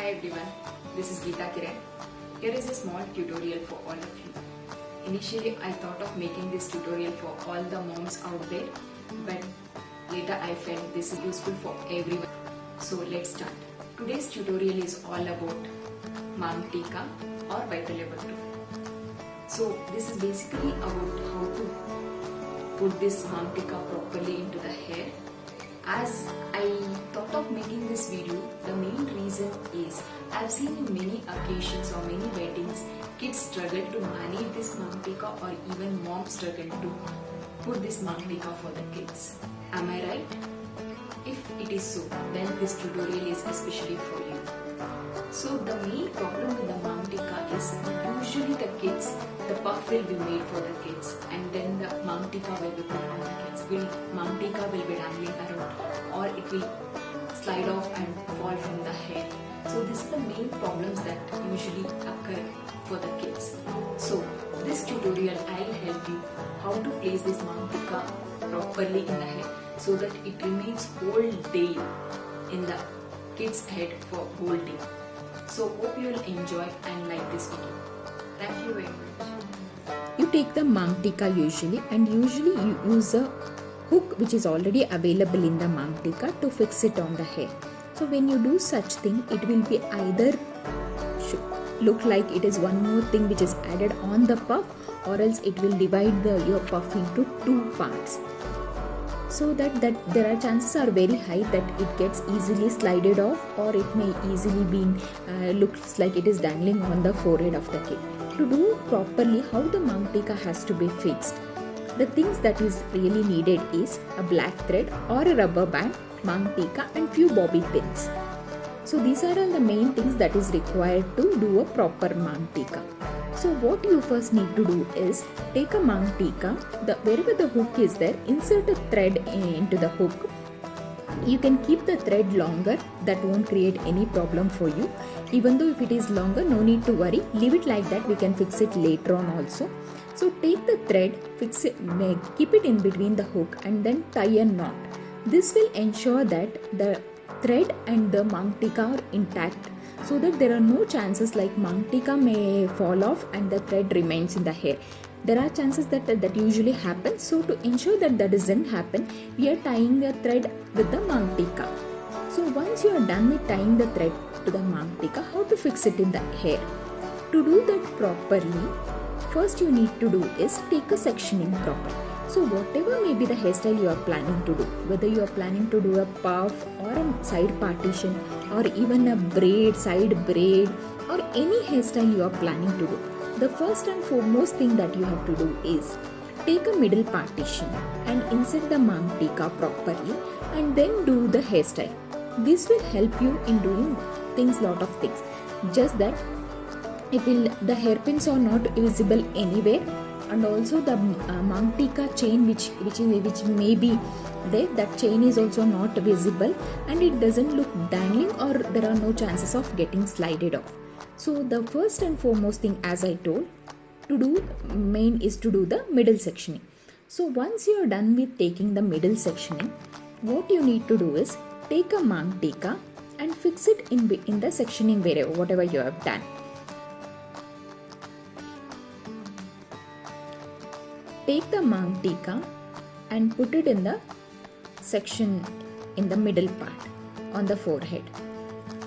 Hi everyone, this is Geeta Kiran. Here is a small tutorial for all of you. Initially I thought of making this tutorial for all the moms out there, but later I felt this is useful for everyone. So let's start. Today's tutorial is all about Mom Tika or Vaithalyavattu. So this is basically about how to put this Mom Tika properly into the hair. As I thought of making this video, the main reason is I've seen in many occasions or many weddings, kids struggle to manage this Mom Tika, or even moms struggle to put this Mom Tika for the kids. Am I right? If it is so, then this tutorial is especially for you. So the main problem with the Mom Tika is usually the kids, the puff will be made for the kids, and then the Mom Tika will be put on the kids. Mom Tika will be dangling around, or it will slide off and fall from the hair. So this is the main problems that usually occur for the kids. So this tutorial I'll help you how to place this Mom Tika properly in the hair so that it remains whole day in the kids' head for whole day. So hope you will enjoy and like this video. Thank you very much. You take the Mom Tika usually you use a hook which is already available in the Mom Tika to fix it on the hair. So when you do such thing, it will be either look like it is one more thing which is added on the puff, or else it will divide your puff into two parts. So that there are chances are very high that it gets easily slided off, or it may easily be looks like it is dangling on the forehead of the kid. To do properly how the Mom Tika has to be fixed, the things that is really needed is a black thread or a rubber band, Mom Tika, and few bobby pins. So these are all the main things that is required to do a proper Mom Tika. So what you first need to do is take a Mom Tika, wherever the hook is there, insert a thread into the hook. You can keep the thread longer, that won't create any problem for you. Even though if it is longer, no need to worry, leave it like that, we can fix it later on also. So take the thread, fix it, keep it in between the hook, and then tie a knot. This will ensure that the thread and the Mom Tika are intact, so that there are no chances like Mom Tika may fall off and the thread remains in the hair. There are chances that usually happens. So to ensure that doesn't happen, we are tying the thread with the Mom Tika. So once you are done with tying the thread to the Mom Tika, how to fix it in the hair? To do that properly, first you need to do is take a sectioning properly. So whatever may be the hairstyle you are planning to do, whether you are planning to do a puff or a side partition, or even a braid, side braid, or any hairstyle you are planning to do, the first and foremost thing that you have to do is take a middle partition and insert the Mom Tika properly, and then do the hairstyle. This will help you in doing lot of things. Just that the hairpins are not visible anywhere, and also the Mom Tika chain which may be there, that chain is also not visible, and it doesn't look dangling, or there are no chances of getting slided off. So the first and foremost thing, as I told, to do main is to do the middle sectioning. So once you are done with taking the middle sectioning, what you need to do is take a Mom Tika and fix it in the sectioning whatever you have done. Take the Mom Tika and put it in the section in the middle part on the forehead,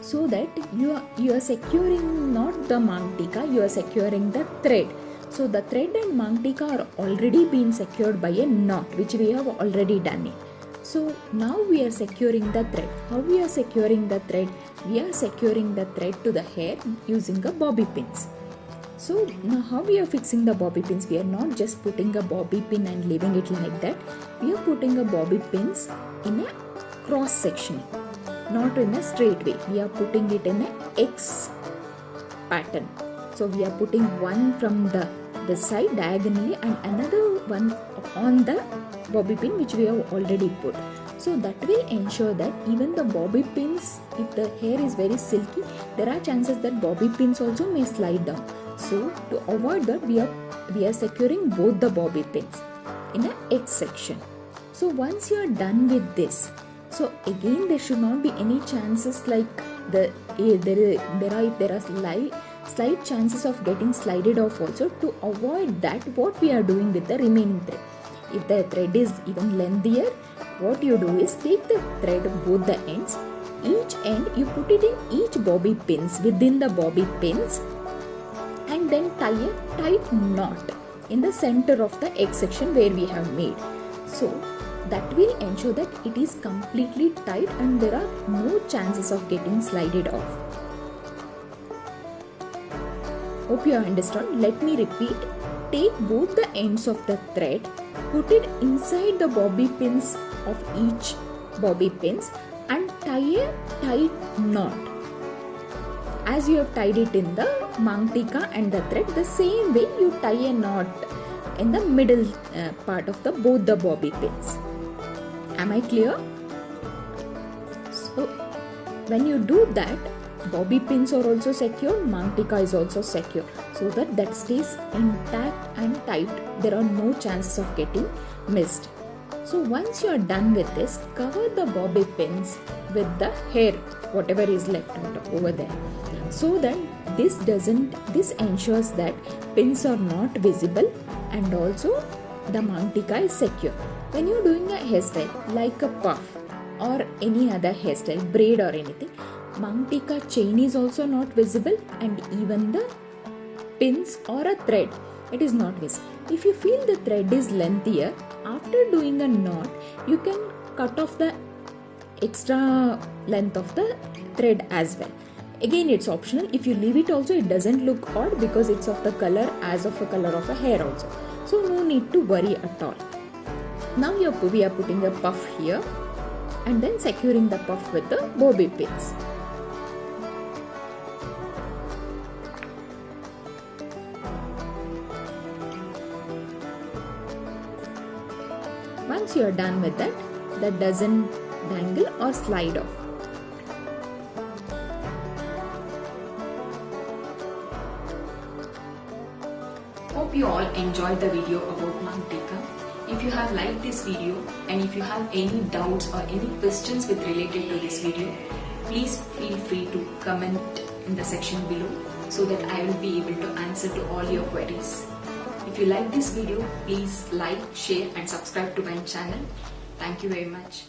so that you are securing not the Mom Tika, you are securing the thread. So the thread and Mom Tika are already been secured by a knot, which we have already done it. So now we are securing the thread. How we are securing the thread? We are securing the thread to the hair using a bobby pins. So now how we are fixing the bobby pins? We are not just putting a bobby pin and leaving it like that. We are putting a bobby pins in a cross section, not in a straight way. We are putting it in a X pattern. So we are putting one from the side diagonally and another one on the bobby pin which we have already put. So that will ensure that even the bobby pins, if the hair is very silky, there are chances that bobby pins also may slide down. So to avoid that, we are securing both the bobby pins in a X section. So once you are done with this, So again, there should not be any chances like there are slight chances of getting slided off also. To avoid that, what we are doing with the remaining thread, if the thread is even lengthier, what you do is take the thread both the ends, each end you put it in each bobby pins, within the bobby pins, and then tie a tight knot in the center of the X section where we have made. So that will ensure that it is completely tight and there are no chances of getting slided off. Hope you understand. Let me repeat. Take both the ends of the thread, put it inside the bobby pins of each bobby pins and tie a tight knot. As you have tied it in the mangtika and the thread, the same way you tie a knot in the middle part of both the bobby pins. Am I clear? So when you do that, bobby pins are also secure, mangtika is also secure, so that stays intact and tight. There are no chances of getting missed. So once you are done with this, cover the bobby pins with the hair, whatever is left over there, so that this ensures that pins are not visible and also the mangtika is secure. When you are doing a hairstyle like a puff or any other hairstyle, braid or anything, mangtika chain is also not visible and even the pins or a thread, it is not visible. If you feel the thread is lengthier, after doing a knot, you can cut off the extra length of the thread as well. Again, it's optional. If you leave it also, it doesn't look odd because it's of the color as of a color of a hair also. So no need to worry at all. Now we are putting a puff here and then securing the puff with the bobby pins. Once you are done with that doesn't dangle or slide off. Hope you all enjoyed the video about mangtika. If you have liked this video and if you have any doubts or any questions related to this video, please feel free to comment in the section below so that I will be able to answer to all your queries. If you like this video, please like, share and subscribe to my channel. Thank you very much.